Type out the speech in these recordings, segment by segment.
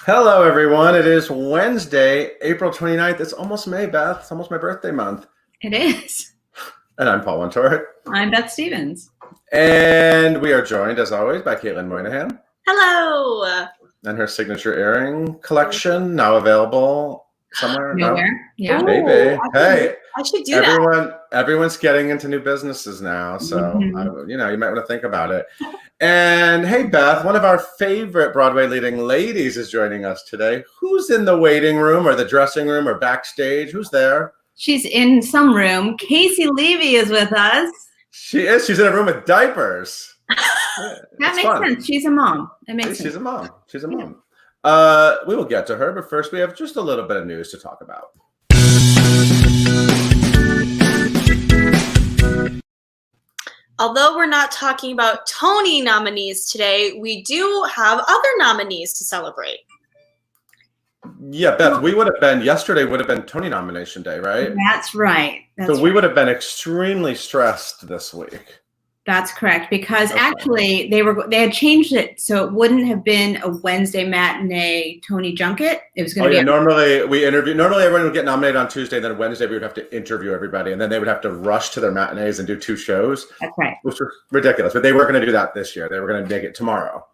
Hello, everyone. It is Wednesday, April 29th. It's almost May, Beth. It's almost my birthday month. It is. And I'm Paul Montour. I'm Beth Stevens. And we are joined, as always, by Caitlin Moynihan. Hello. And her signature earring collection, now available somewhere. Nowhere. Yeah. Ooh, Maybe. Hey, I should do that. everyone's getting into new businesses now. So, Mhm. you might want to think about it. And hey, Beth, one of our favorite Broadway leading ladies is joining us today. Who's in the waiting room or the dressing room or backstage? Who's there? She's in some room. Caissie Levy is with us. She is. She's in a room with diapers. That makes sense. She's a mom. That makes sense. She's a mom. She's a mom. We will get to her, but first we have just a little bit of news to talk about. Although we're not talking about Tony nominees today, we do have other nominees to celebrate. Yeah, Beth, yesterday would have been Tony nomination day, right? That's right. We would have been extremely stressed this week. That's correct, because actually they had changed it so it wouldn't have been a Wednesday matinee Tony junket. It was going to be. Normally everyone would get nominated on Tuesday, then Wednesday we would have to interview everybody, and then they would have to rush to their matinees and do two shows. That's right. Which was ridiculous, but they weren't going to do that this year. They were going to make it tomorrow.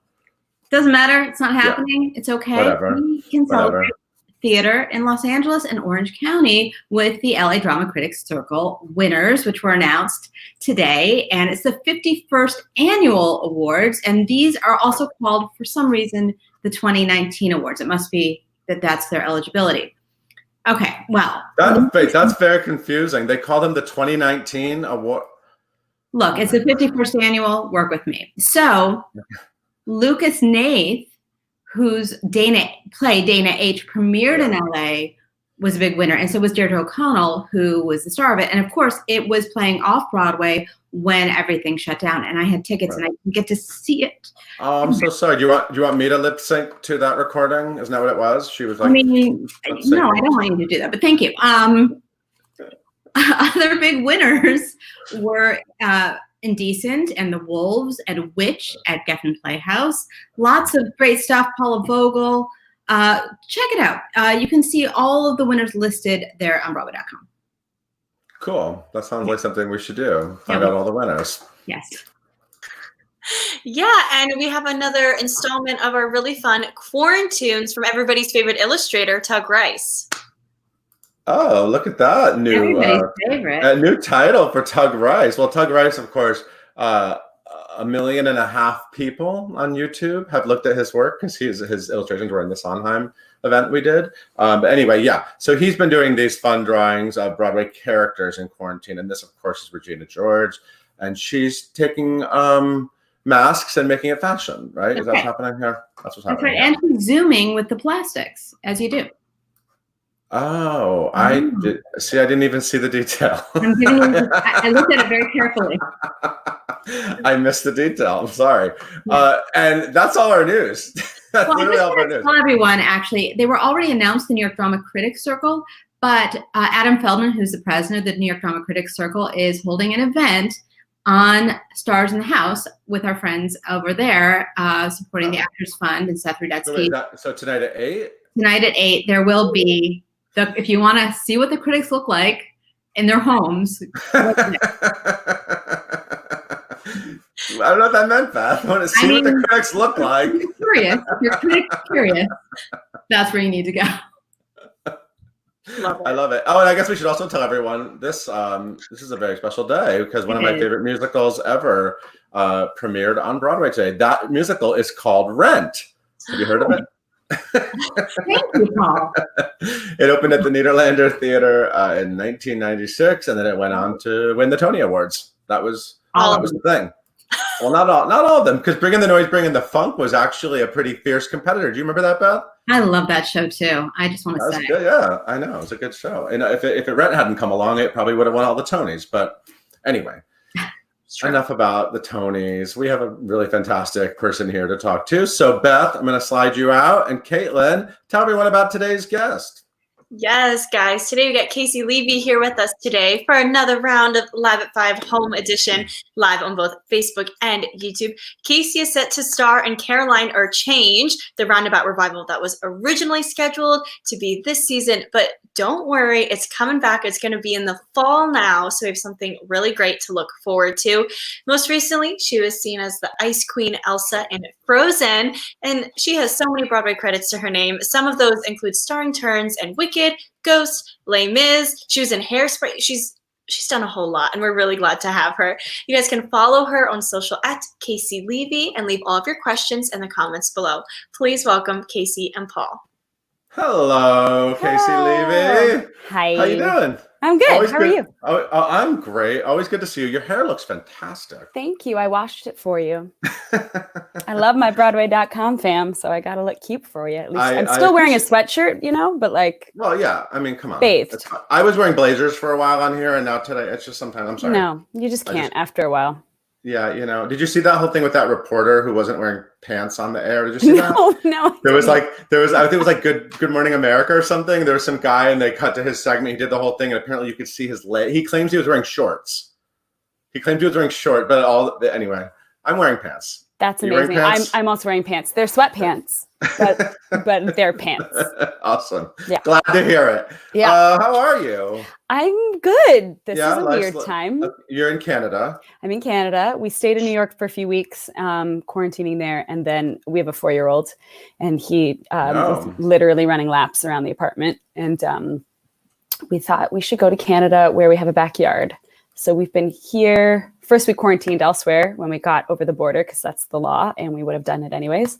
Doesn't matter. It's not happening. Yeah. It's okay. Whatever. We can celebrate theater in Los Angeles and Orange County with the LA Drama Critics Circle winners, which were announced today. And it's the 51st annual awards. And these are also called, for some reason, the 2019 awards. It must be that's their eligibility. Okay, well. That's very confusing. They call them the 2019 award. Look, it's the 51st annual. Work with me. So Lucas Nath, whose Dana H premiered in LA, was a big winner. And so was Deirdre O'Connell, who was the star of it. And of course, it was playing off Broadway when everything shut down. And I had tickets and I didn't get to see it. Oh, I'm so sorry. Do you want me to lip sync to that recording? Isn't that what it was? She was like, no, I don't want you to do that, but thank you. Other big winners were Indecent and The Wolves and Witch at Geffen Playhouse. Lots of great stuff. Paula Vogel. Check it out. You can see all of the winners listed there on Broadway.com. Cool. That sounds like something we should do. Find out all the winners. Yes. Yeah, and we have another installment of our really fun Quarantunes from everybody's favorite illustrator, Tug Rice. Oh, look at that new title for Tug Rice. Well, Tug Rice, of course, 1.5 million people on YouTube have looked at his work because his illustrations were in the Sondheim event we did. But anyway, yeah. So he's been doing these fun drawings of Broadway characters in quarantine, and this, of course, is Regina George, and she's taking masks and making it fashion. Right? Is that what's happening here? That's what's happening. That's right. And she's zooming with the plastics, as you do. Oh, I didn't even see the detail. I looked at it very carefully. I missed the detail. I'm sorry. Yeah. And that's all our news. That's literally all our news. Tell everyone, actually, they were already announced in the New York Drama Critics Circle, but Adam Feldman, who's the president of the New York Drama Critics Circle, is holding an event on Stars in the House with our friends over there, supporting the Actors Fund and Seth Rudetsky. So tonight at 8? Tonight at 8, there will be... if you want to see what the critics look like in their homes. I don't know what that meant, Beth. I want to see what the critics look like. If you're curious, that's where you need to go. I love it. Oh, and I guess we should also tell everyone this is a very special day because one of my favorite musicals ever premiered on Broadway today. That musical is called Rent. Have you heard of it? Thank you, Paul. It opened at the Nederlander Theater in 1996, and then it went on to win the Tony Awards. That was the thing. Well, not all of them, because Bring in the Noise, Bring in the Funk was actually a pretty fierce competitor. Do you remember that, Beth? I love that show too. I just want to say, good, yeah, I know, it's a good show. And if it hadn't come along, it probably would have won all the Tonys. But anyway. Enough about the Tonys. We have a really fantastic person here to talk to. So, Beth, I'm going to slide you out. And Caitlin, tell everyone about today's guest. Yes, guys. Today we got Caissie Levy here with us today for another round of Live at 5 Home Edition, live on both Facebook and YouTube. Caissie is set to star in Caroline or Change, the roundabout revival that was originally scheduled to be this season. But don't worry, it's coming back. It's going to be in the fall now, so we have something really great to look forward to. Most recently, she was seen as the Ice Queen Elsa in Frozen, and she has so many Broadway credits to her name. Some of those include starring turns in Wicked, Ghost, Les Mis. She was in Hairspray. She's done a whole lot, and we're really glad to have her. You guys can follow her on social at Caissie Levy and leave all of your questions in the comments below. Please welcome Caissie and Paul. Hello, Caissie Levy. Hi. How you doing? I'm good. Always How good. are you? I'm great. Always good to see you. Your hair looks fantastic. Thank you. I washed it for you. I love my Broadway.com fam, so I got to look cute for you. At least I'm still wearing a sweatshirt, but like. Well, yeah. I mean, come on. Bathed. I was wearing blazers for a while on here, and now today it's just sometimes. I'm sorry. No, you just can't after a while. Yeah, did you see that whole thing with that reporter who wasn't wearing pants on the air? Did you see that? No. I think it was like Good Morning America or something. There was some guy and they cut to his segment. He did the whole thing, and apparently you could see his leg. He claims he was wearing shorts. But anyway, I'm wearing pants. That's amazing. Pants? I'm also wearing pants. They're sweatpants, but they're pants. Awesome. Yeah. Glad to hear it. Yeah. How are you? I'm good. This is a weird time. You're in Canada. I'm in Canada. We stayed in New York for a few weeks, quarantining there. And then we have a 4-year-old, and he was literally running laps around the apartment. And we thought we should go to Canada where we have a backyard. So we've been here. First, we quarantined elsewhere when we got over the border because that's the law, and we would have done it anyways.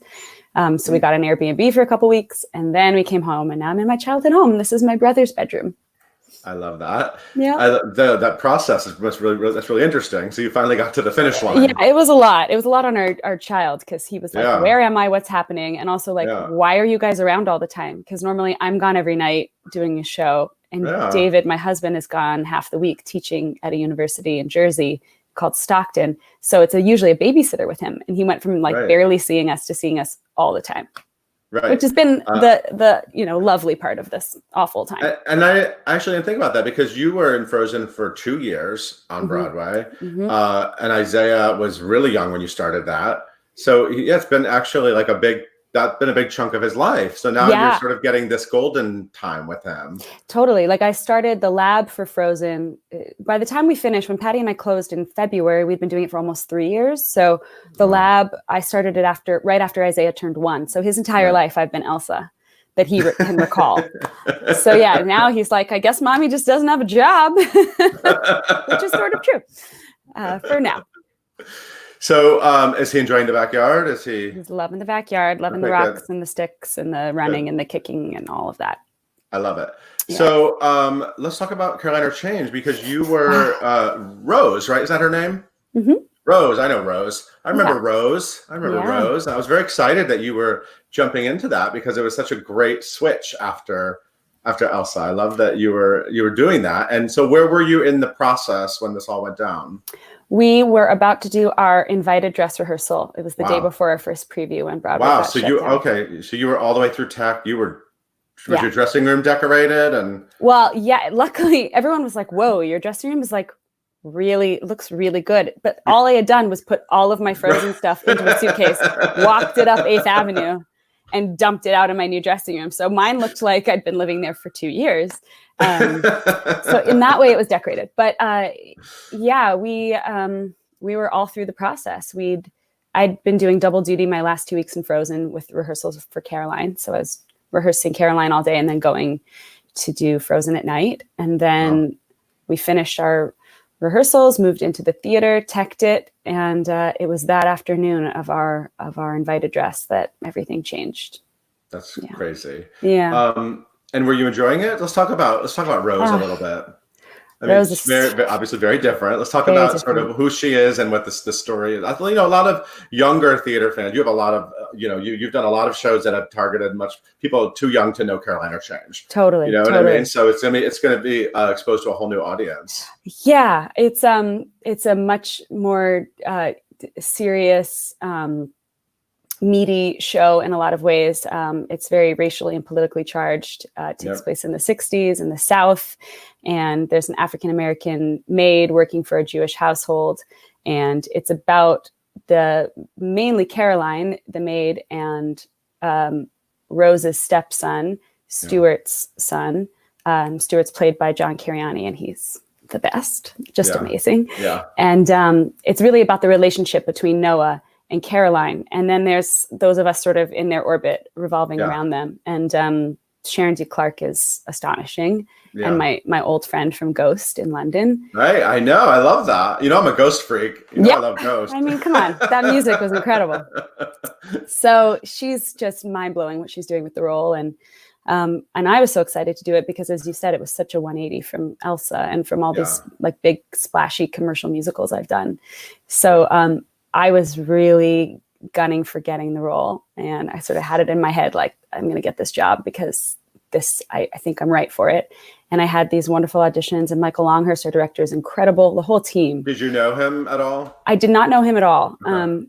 So we got an Airbnb for a couple weeks, and then we came home, and now I'm in my childhood home. This is my brother's bedroom. I love that. Yeah, that process that's really interesting. So you finally got to the finish line. Yeah, it was a lot. It was a lot on our child because he was like, "Where am I? What's happening?" And also like, "Why are you guys around all the time?" Because normally I'm gone every night doing a show. And David, my husband, is gone half the week teaching at a university in Jersey called Stockton. So it's usually a babysitter with him. And he went from barely seeing us to seeing us all the time. Right. Which has been the lovely part of this awful time. And I actually didn't think about that because you were in Frozen for 2 years on Broadway. And Isaiah was really young when you started that. So it's been actually like that's been a big chunk of his life. So now you're sort of getting this golden time with him. Totally. Like I started the lab for Frozen. By the time we finished, when Patti and I closed in February, we'd been doing it for almost 3 years. So the lab, I started it right after Isaiah turned 1. So his entire life I've been Elsa that he can recall. So now he's like, I guess mommy just doesn't have a job, which is sort of true for now. So is he enjoying the backyard? He's loving the backyard, loving the rocks and the sticks and the running and the kicking and all of that. I love it. Yeah. So let's talk about Caroline or Change because you were Rose, right? Is that her name? Rose. I know Rose. I remember Rose. Rose. And I was very excited that you were jumping into that because it was such a great switch after Elsa. I love that you were doing that. And so where were you in the process when this all went down? We were about to do our invited dress rehearsal. It was the day before our first preview when Broadway got so shut down. So you were all the way through tech. Was your dressing room decorated? And luckily everyone was like, "Whoa, your dressing room is like looks really good." But all I had done was put all of my Frozen stuff into a suitcase, walked it up 8th Avenue, and dumped it out in my new dressing room. So mine looked like I'd been living there for 2 years. So in that way it was decorated, but we were all through the process. I'd been doing double duty my last 2 weeks in Frozen with rehearsals for Caroline. So I was rehearsing Caroline all day and then going to do Frozen at night. And then we finished our rehearsals, moved into the theater, teched it. And it was that afternoon of our invited dress that everything changed. That's crazy. Yeah. And were you enjoying it? Let's talk about Rose a little bit. I mean, Rose it's obviously very different. Let's talk about sort of who she is and what the story is. I think, a lot of younger theater fans, you have a lot of, you've done a lot of shows that have targeted people too young to know Caroline or Change. Totally. You know what I mean? So it's going to be exposed to a whole new audience. Yeah. It's a much more serious meaty show in a lot of ways. It's very racially and politically charged. It takes place in the 60s in the South. And there's an African-American maid working for a Jewish household. And it's about mainly Caroline, the maid, and Rose's stepson, Stuart's son. Stuart's played by John Cariani, and he's the best, just amazing. Yeah. And it's really about the relationship between Noah and Caroline. And then there's those of us sort of in their orbit revolving around them. And Sharon D. Clarke is astonishing. Yeah. And my old friend from Ghost in London. Right. I know. I love that. I'm a Ghost freak. I love Ghost. I mean, come on. That music was incredible. So she's just mind blowing what she's doing with the role. And I was so excited to do it because, as you said, it was such a 180 from Elsa and from all these like big splashy commercial musicals I've done. So I was really gunning for getting the role, and I sort of had it in my head, like, I'm going to get this job because I think I'm right for it. And I had these wonderful auditions, and Michael Longhurst, our director, is incredible. The whole team. Did you know him at all? I did not know him at all. Okay.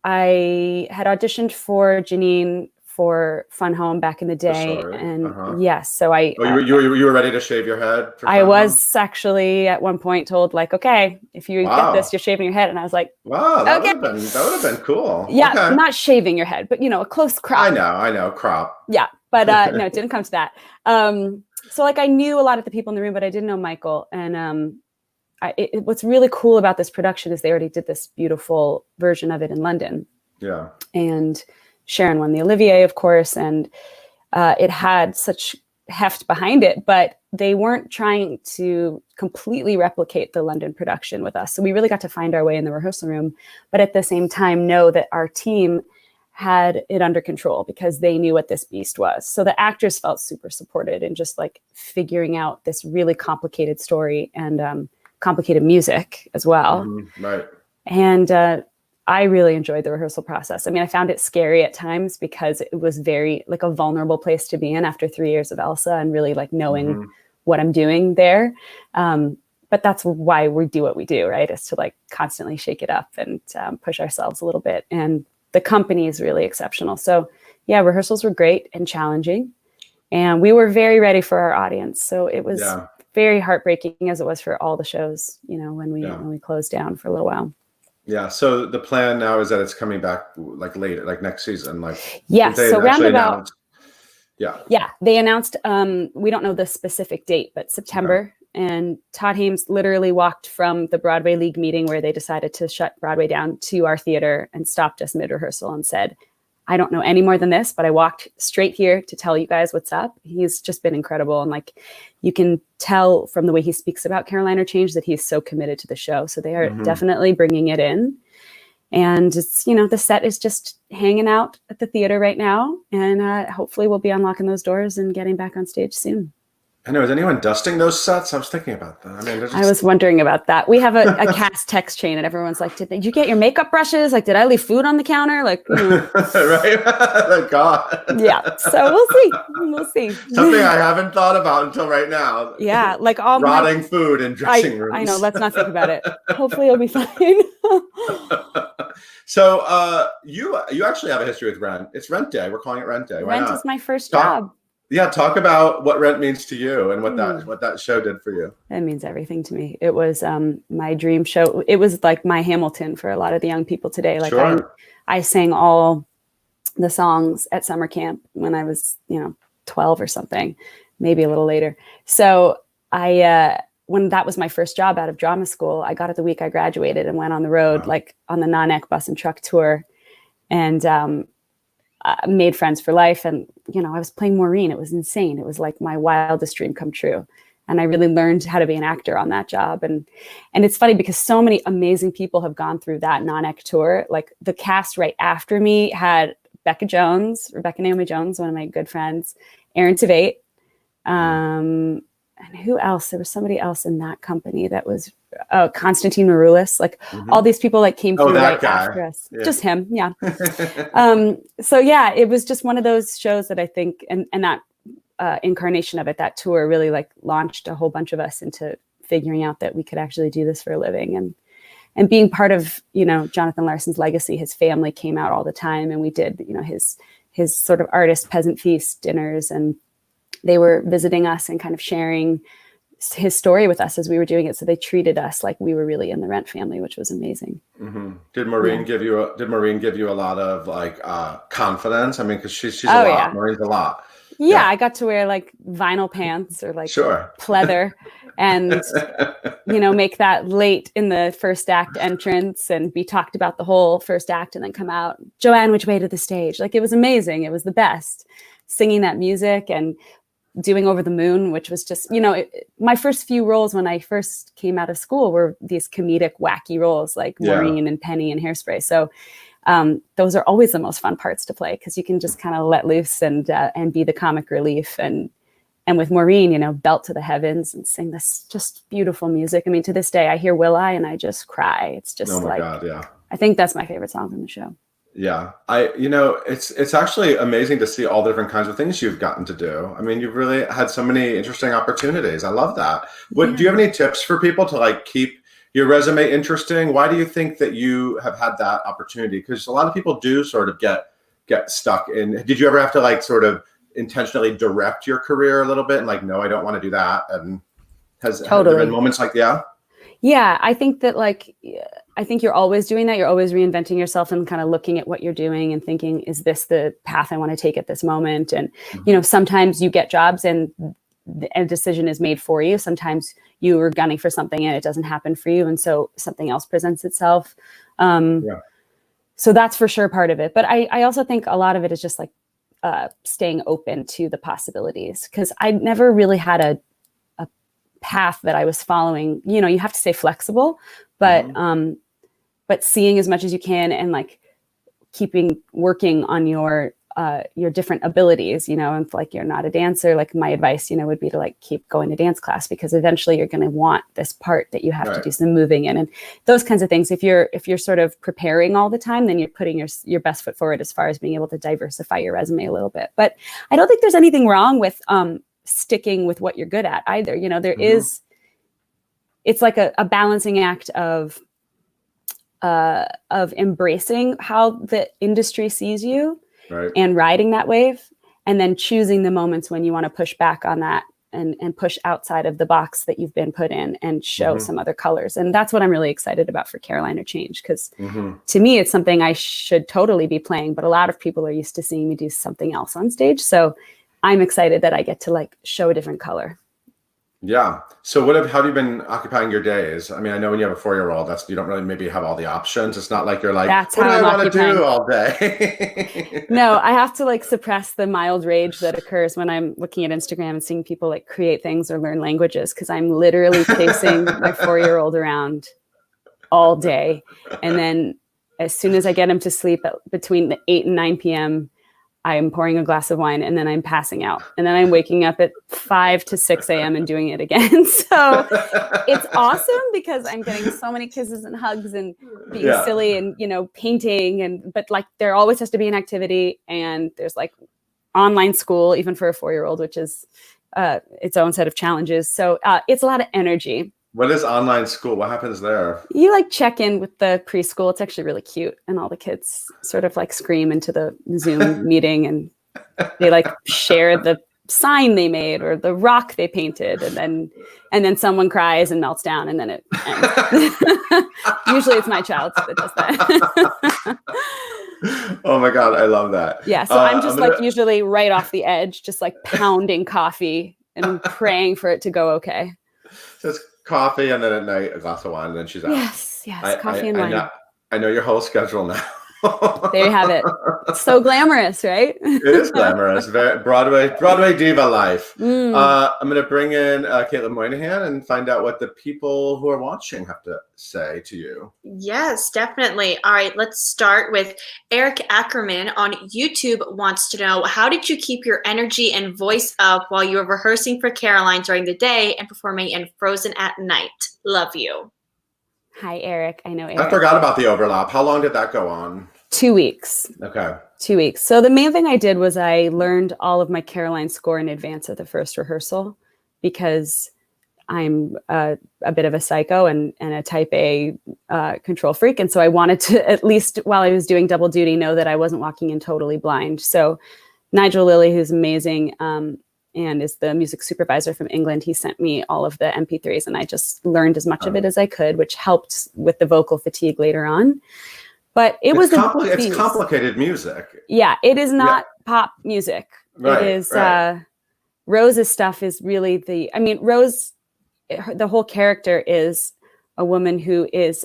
I had auditioned for Janine for Fun Home back in the day. And yes, so you were ready to shave your head? I was actually at one point told, like, okay, if you get this, you're shaving your head. And I was like, wow, that would have been cool. Yeah, not shaving your head, but a close crop. I know, crop. Yeah, but no, it didn't come to that. So like I knew a lot of the people in the room, but I didn't know Michael. And what's really cool about this production is they already did this beautiful version of it in London. Yeah. And Sharon won the Olivier, of course, and it had such heft behind it, but they weren't trying to completely replicate the London production with us. So we really got to find our way in the rehearsal room, but at the same time know that our team had it under control because they knew what this beast was. So the actors felt super supported in just like figuring out this really complicated story and complicated music as well. Mm-hmm. Right. And I really enjoyed the rehearsal process. I mean, I found it scary at times because it was very like a vulnerable place to be in after 3 years of Elsa and really like knowing what I'm doing there. But that's why we do what we do, right? Is to like constantly shake it up and push ourselves a little bit. And the company is really exceptional. So yeah, rehearsals were great and challenging. And we were very ready for our audience. So it was very heartbreaking, as it was for all the shows, when we closed down for a little while. Yeah. So the plan now is that it's coming back like later, like next season, like so roundabout. They announced. We don't know the specific date, but September. Okay. And Todd Haymes literally walked from the Broadway League meeting where they decided to shut Broadway down to our theater and stopped us mid rehearsal and said, "I don't know any more than this, but I walked straight here to tell you guys what's up." He's just been incredible. And like, you can tell from the way he speaks about Caroline or Change that he's so committed to the show. So they are definitely bringing it in. And it's, the set is just hanging out at the theater right now. And hopefully we'll be unlocking those doors and getting back on stage soon. I know. Is anyone dusting those sets? I was thinking about that. I mean, I was wondering about that. We have a cast text chain, and everyone's like, "Did you get your makeup brushes? Like, did I leave food on the counter?" Like, right? Thank God. Yeah. So we'll see. We'll see. Something I haven't thought about until right now. Yeah, like all rotting food in dressing rooms. I know. Let's not think about it. Hopefully, it'll be fine. So, you actually have a history with Rent. It's Rent Day. We're calling it Rent Day. Why Rent not? Is my first job. Yeah, talk about what Rent means to you and what that show did for you. It means everything to me. It was my dream show. It was like my Hamilton for a lot of the young people today. Like I sang all the songs at summer camp when I was 12 or something, maybe a little later. So when that was my first job out of drama school, I got it the week I graduated and went on the road, like on the non-ec bus and truck tour, and made friends for life. And, I was playing Maureen. It was insane. It was like my wildest dream come true. And I really learned how to be an actor on that job. And it's funny because so many amazing people have gone through that non-ec tour. Like the cast right after me had Rebecca Naomi Jones, one of my good friends, Aaron Tveit, and who else? There was somebody else in that company that was Konstantin Maroulis. Like all these people like came through right after us. Yeah. Just him. Yeah. So yeah, it was just one of those shows that I think, and that incarnation of it, that tour really like launched a whole bunch of us into figuring out that we could actually do this for a living. and being part of, Jonathan Larson's legacy. His family came out all the time, and we did, his sort of artist peasant feast dinners, and they were visiting us and kind of sharing his story with us as we were doing it. So they treated us like we were really in the Rent family, which was amazing. Mm-hmm. Did Murin give you a lot of like confidence? I mean, because she's a lot. Yeah. Murin's a lot. Yeah, I got to wear like vinyl pants or like pleather and, make that late in the first act entrance and be talked about the whole first act and then come out, Joanne, which way to the stage? Like, it was amazing. It was the best, singing that music and doing Over the Moon, which was just, my first few roles when I first came out of school were these comedic, wacky roles like Maureen and Penny and Hairspray. So those are always the most fun parts to play, because you can just kind of let loose and be the comic relief. And with Maureen, belt to the heavens and sing this just beautiful music. I mean, to this day, I hear Will I and I just cry. It's just God, I think that's my favorite song from the show. Yeah, it's actually amazing to see all the different kinds of things you've gotten to do. I mean, you've really had so many interesting opportunities. I love that. Do you have any tips for people to like keep your resume interesting? Why do you think that you have had that opportunity? Because a lot of people do sort of get stuck in. Did you ever have to like sort of intentionally direct your career a little bit and like, no, I don't want to do that? And have there been moments like Yeah, I think that I think you're always doing that. You're always reinventing yourself and kind of looking at what you're doing and thinking, is this the path I want to take at this moment? And, sometimes you get jobs and a decision is made for you. Sometimes you are gunning for something and it doesn't happen for you. And so something else presents itself. So that's for sure part of it. But I also think a lot of it is just like staying open to the possibilities, because I never really had a path that I was following. You have to stay flexible, but seeing as much as you can and like working on your different abilities, and if like you're not a dancer, like my advice, would be to like keep going to dance class, because eventually you're going to want this part that you have to do some moving in and those kinds of things. If you're sort of preparing all the time, then you're putting your best foot forward as far as being able to diversify your resume a little bit. But I don't think there's anything wrong with sticking with what you're good at either. There is, it's like a balancing act of embracing how the industry sees you and riding that wave, and then choosing the moments when you want to push back on that and push outside of the box that you've been put in and show some other colors. And that's what I'm really excited about for Caroline or Change, because to me, it's something I should totally be playing, but a lot of people are used to seeing me do something else on stage. So I'm excited that I get to like show a different color. Yeah. So how have you been occupying your days? I mean, I know when you have a 4-year-old, you don't really maybe have all the options. It's not like you're like, that's what do I want to do all day? No, I have to like suppress the mild rage that occurs when I'm looking at Instagram and seeing people like create things or learn languages, because I'm literally chasing my 4-year-old around all day. And then as soon as I get him to sleep between the 8 and 9 p.m., I'm pouring a glass of wine and then I'm passing out. And then I'm waking up at 5 to 6 a.m. and doing it again. So it's awesome because I'm getting so many kisses and hugs and being silly and, painting. But like there always has to be an activity, and there's like online school, even for a 4-year-old, which is its own set of challenges. So it's a lot of energy. What is online school? What happens there? You like check in with the preschool. It's actually really cute. And all the kids sort of like scream into the Zoom meeting, and they like share the sign they made or the rock they painted. And then someone cries and melts down, and then it ends. Usually it's my child that does that. Oh my God. I love that. Yeah. So I'm just like usually right off the edge, just like pounding coffee and praying for it to go okay. So it's coffee, and then at night a glass of wine, and then she's out. Yes, coffee and wine. I know your whole schedule now. There you have it. It's so glamorous, right? It is glamorous. Very Broadway diva life. I'm going to bring in Caitlin Moynihan and find out what the people who are watching have to say to you. Yes, definitely. All right, let's start with Eric Ackerman on YouTube wants to know, how did you keep your energy and voice up while you were rehearsing for Caroline during the day and performing in Frozen at night? Love you. Hi, Eric. I know Eric. I forgot about the overlap. How long did that go on? 2 weeks. Okay. 2 weeks. So the main thing I did was I learned all of my Caroline score in advance of the first rehearsal, because I'm a bit of a psycho and a type A control freak. And so I wanted to, at least while I was doing double duty, know that I wasn't walking in totally blind. So Nigel Lilly, who's amazing and is the music supervisor from England, he sent me all of the MP3s and I just learned as much of it as I could, which helped with the vocal fatigue later on. But it's complicated music. Yeah, it is not pop music. Right, it is Rose's stuff is really Rose, the whole character is a woman who is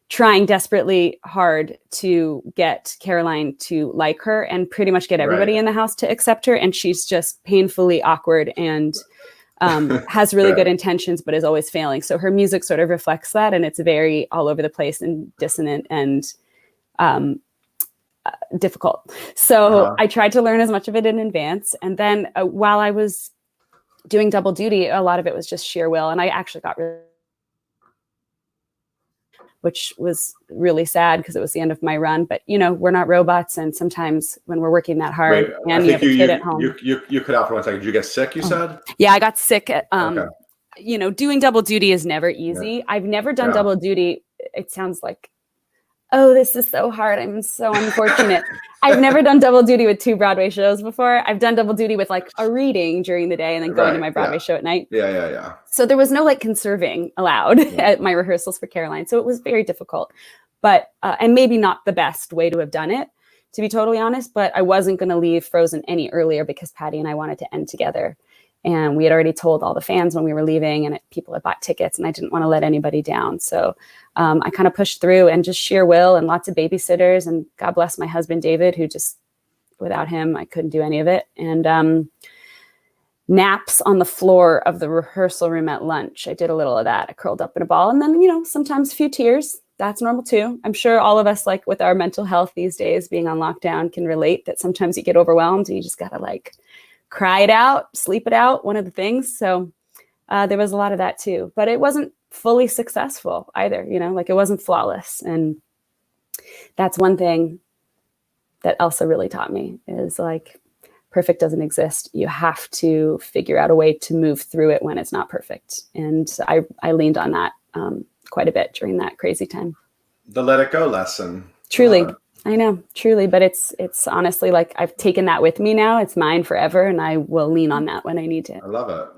trying desperately hard to get Caroline to like her and pretty much get everybody in the house to accept her. And she's just painfully awkward and has really good intentions, but is always failing. So her music sort of reflects that. And it's very all over the place and dissonant and difficult. So I tried to learn as much of it in advance. And then while I was doing double duty, a lot of it was just sheer will. And I actually got which was really sad because it was the end of my run. But, we're not robots. And sometimes when we're working that hard and you have a kid at home. You cut out for 1 second. Did you get sick, you said? Yeah, I got sick. Doing double duty is never easy. Yeah. I've never done double duty. It sounds like, oh, this is so hard. I'm so unfortunate. I've never done double duty with 2 Broadway shows before. I've done double duty with like a reading during the day and then going to my Broadway show at night. Yeah. So there was no like conserving allowed at my rehearsals for Caroline. So it was very difficult, but, and maybe not the best way to have done it, to be totally honest, but I wasn't going to leave Frozen any earlier because Patti and I wanted to end together. And we had already told all the fans when we were leaving and people had bought tickets and I didn't want to let anybody down. So I kind of pushed through and just sheer will and lots of babysitters and God bless my husband, David, who just, without him, I couldn't do any of it. And naps on the floor of the rehearsal room at lunch. I did a little of that. I curled up in a ball and then, sometimes a few tears. That's normal too. I'm sure all of us, like with our mental health these days, being on lockdown, can relate that sometimes you get overwhelmed and you just got to like cry it out, sleep it out, one of the things. So there was a lot of that too, but it wasn't fully successful either, like it wasn't flawless. And that's one thing that Elsa really taught me is like, perfect doesn't exist. You have to figure out a way to move through it when it's not perfect. And I leaned on that quite a bit during that crazy time. The let it go lesson. Truly. I know, truly, but it's honestly like I've taken that with me now. It's mine forever, and I will lean on that when I need to. I love it.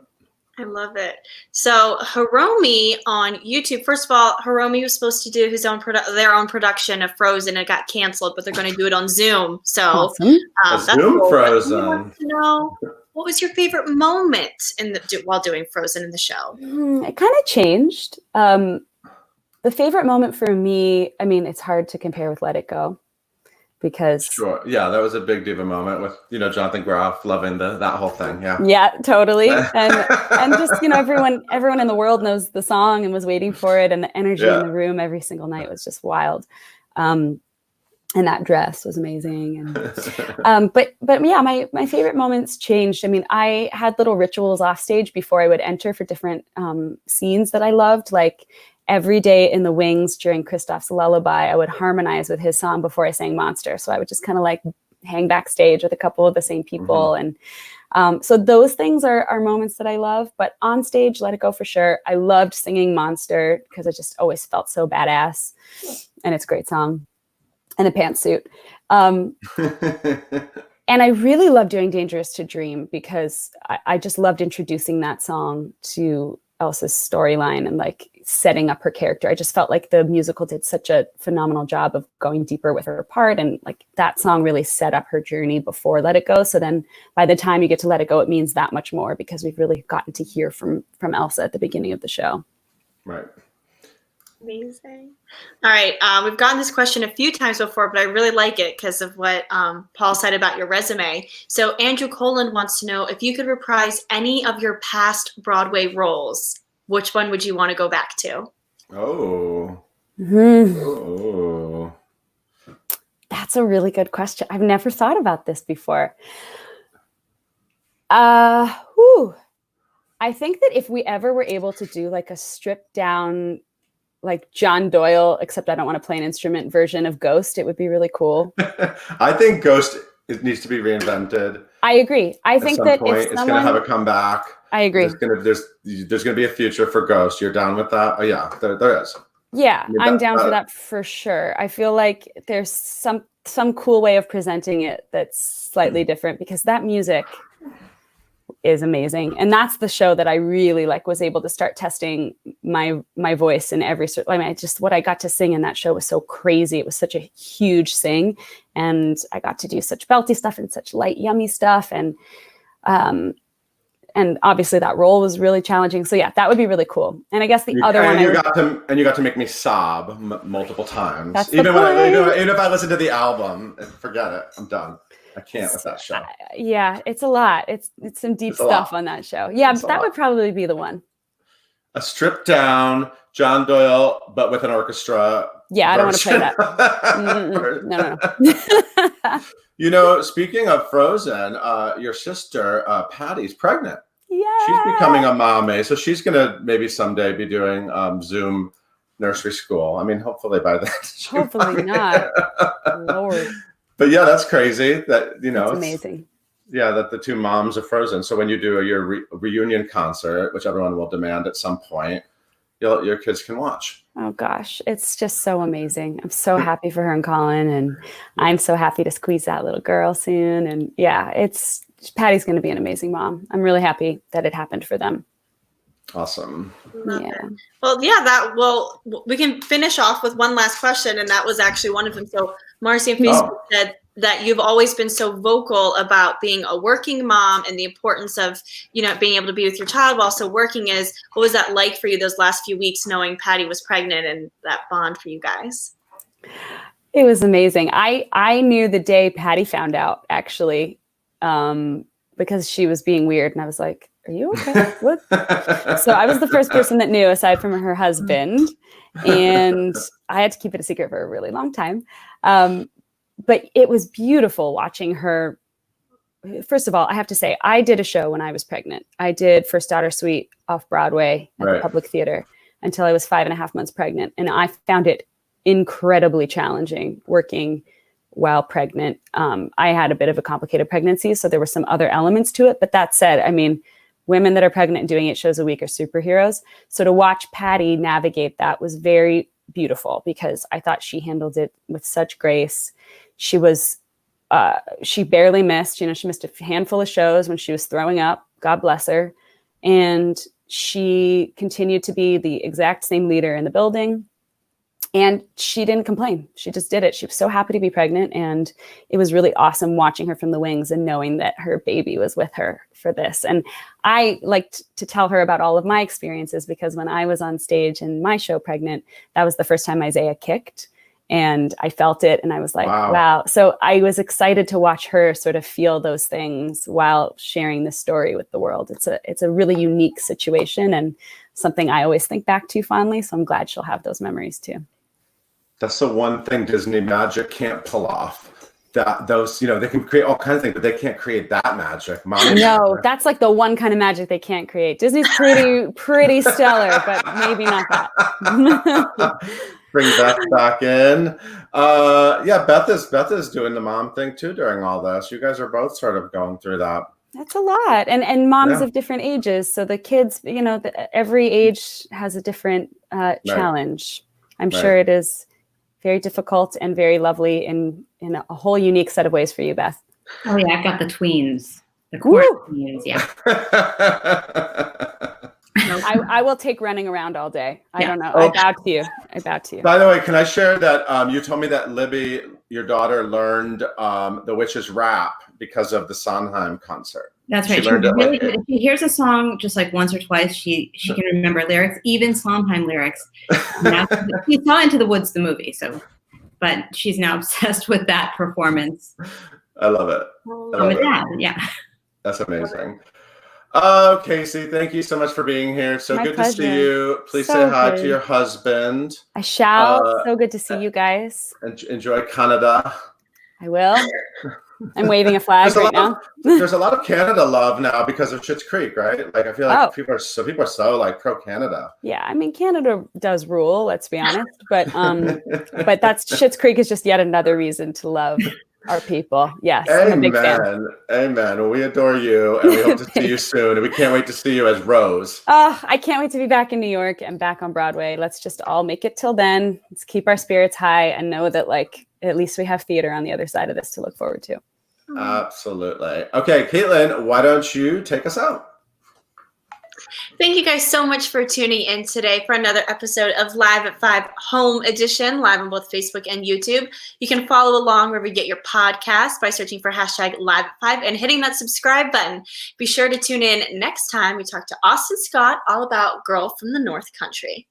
I love it. So Hiromi on YouTube, first of all, Hiromi was supposed to do their own production of Frozen. It got canceled, but they're going to do it on Zoom. So awesome. That's Zoom cool. Frozen. I want to know, what was your favorite moment while doing Frozen in the show? It kind of changed. The favorite moment for me, it's hard to compare with Let It Go. Because that was a big diva moment with Jonathan Groff loving that whole thing. Yeah, totally. And just everyone in the world knows the song and was waiting for it, and the energy in the room every single night was just wild. And that dress was amazing. And but yeah, my favorite moments changed. I had little rituals off stage before I would enter for different scenes that I loved, like. Every day in the wings during Christoph's lullaby, I would harmonize with his song before I sang Monster. So I would just kind of like hang backstage with a couple of the same people. Mm-hmm. And so those things are moments that I love. But on stage, Let It Go for sure. I loved singing Monster because I just always felt so badass. And it's a great song. And a pantsuit. And I really love doing Dangerous to Dream because I just loved introducing that song to Elsa's storyline and like setting up her character. I just felt like the musical did such a phenomenal job of going deeper with her part. And like that song really set up her journey before Let It Go. So then by the time you get to Let It Go, it means that much more because we've really gotten to hear from Elsa at the beginning of the show. Right. Amazing. All right. We've gotten this question a few times before, but I really like it because of what Paul said about your resume. So Andrew Colin wants to know if you could reprise any of your past Broadway roles, which one would you want to go back to? Oh. That's a really good question. I've never thought about this before. I think that if we ever were able to do like a stripped down like John Doyle, except I don't want to play an instrument version of Ghost, it would be really cool. I think Ghost needs to be reinvented. I agree. I think that point, it's going to have a comeback. I agree. There's going to be a future for Ghost. You're down with that? Oh yeah, there is. Yeah, I'm down for that for sure. I feel like there's some cool way of presenting it that's slightly different, because that music is amazing, and that's the show that I really was able to start testing my voice in every sort. I mean, what I got to sing in that show was so crazy. It was such a huge sing, and I got to do such belty stuff and such light, yummy stuff, and obviously that role was really challenging. So yeah, that would be really cool. And I guess the other one, you got to make me sob multiple times. Even if I listen to the album, forget it. I'm done. I can't with that show. Yeah, it's a lot. It's some deep stuff on that show. Yeah, but that would probably be the one. A stripped down John Doyle, but with an orchestra. Yeah, I don't want to play that. No. You know, speaking of Frozen, your sister Patty's pregnant. Yeah, she's becoming a mommy, so she's gonna maybe someday be doing Zoom nursery school. I mean, hopefully by then. Hopefully not. Lord. But yeah, that's crazy. That it's amazing. Yeah, that the two moms are Frozen. So when you do your reunion concert, which everyone will demand at some point, your kids can watch. Oh gosh, it's just so amazing. I'm so happy for her and Colin, and I'm so happy to squeeze that little girl soon. And yeah, Patty's going to be an amazing mom. I'm really happy that it happened for them. Awesome. Yeah. Well, yeah, we can finish off with one last question, and that was actually one of them. So Marcy on Facebook said that you've always been so vocal about being a working mom and the importance of, being able to be with your child while also working. What was that like for you those last few weeks, knowing Patti was pregnant and that bond for you guys? It was amazing. I knew the day Patti found out, actually, because she was being weird, and I was like, are you okay? What? So I was the first person that knew, aside from her husband, and I had to keep it a secret for a really long time. But it was beautiful watching her. First of all, I have to say, I did a show when I was pregnant. I did First Daughter Suite off Broadway at the Public Theater until I was 5.5 months pregnant. And I found it incredibly challenging working while pregnant. I had a bit of a complicated pregnancy, so there were some other elements to it. But that said, I mean, women that are pregnant and doing 8 shows a week are superheroes. So to watch Patti navigate that was very beautiful, because I thought she handled it with such grace. She barely missed, she missed a handful of shows when she was throwing up, God bless her. And she continued to be the exact same leader in the building. And she didn't complain. She just did it. She was so happy to be pregnant. And it was really awesome watching her from the wings and knowing that her baby was with her for this. And I liked to tell her about all of my experiences, because when I was on stage in my show Pregnant, that was the first time Isaiah kicked. And I felt it, and I was like, wow. So I was excited to watch her sort of feel those things while sharing this story with the world. It's a really unique situation, and something I always think back to fondly. So I'm glad she'll have those memories too. That's the one thing Disney magic can't pull off. They can create all kinds of things, but they can't create that magic. That's like the one kind of magic they can't create. Disney's pretty stellar, but maybe not that. Bring Beth back in. Beth is doing the mom thing too during all this. You guys are both sort of going through that. That's a lot. And moms of different ages. So the kids, every age has a different challenge. I'm sure it is very difficult and very lovely in a whole unique set of ways for you, Beth. Oh yeah, I've got the tweens. The tweens, yeah. I will take running around all day. I don't know. I bow to you. By the way, can I share that you told me that Libby, your daughter, learned the Witch's Rap because of the Sondheim concert. That's right. If she hears a song just like once or twice, she can remember lyrics, even Sondheim lyrics. She saw Into the Woods, the movie, but she's now obsessed with that performance. I love it. Yeah. That's amazing. Oh, Caissie, thank you so much for being here. So good to see you. Please say hi to your husband. I shall. So good to see you guys. Enjoy Canada. I will. I'm waving a flag now. There's a lot of Canada love now because of Schitt's Creek, right? Like I feel like people are so like pro Canada. Yeah, I mean Canada does rule. Let's be honest, but that's Schitt's Creek is just yet another reason to love our people. Yes, I'm a big fan. Amen. Well, we adore you, and we hope to see you soon. And we can't wait to see you as Rose. Oh, I can't wait to be back in New York and back on Broadway. Let's just all make it till then. Let's keep our spirits high and know that, like, at least we have theater on the other side of this to look forward to. Absolutely. Okay, Caitlin, why don't you take us out? Thank you guys so much for tuning in today for another episode of Live at 5 Home Edition, live on both Facebook and YouTube. You can follow along wherever you get your podcast by searching for hashtag Live at 5 and hitting that subscribe button. Be sure to tune in next time we talk to Austin Scott all about Girl from the North Country.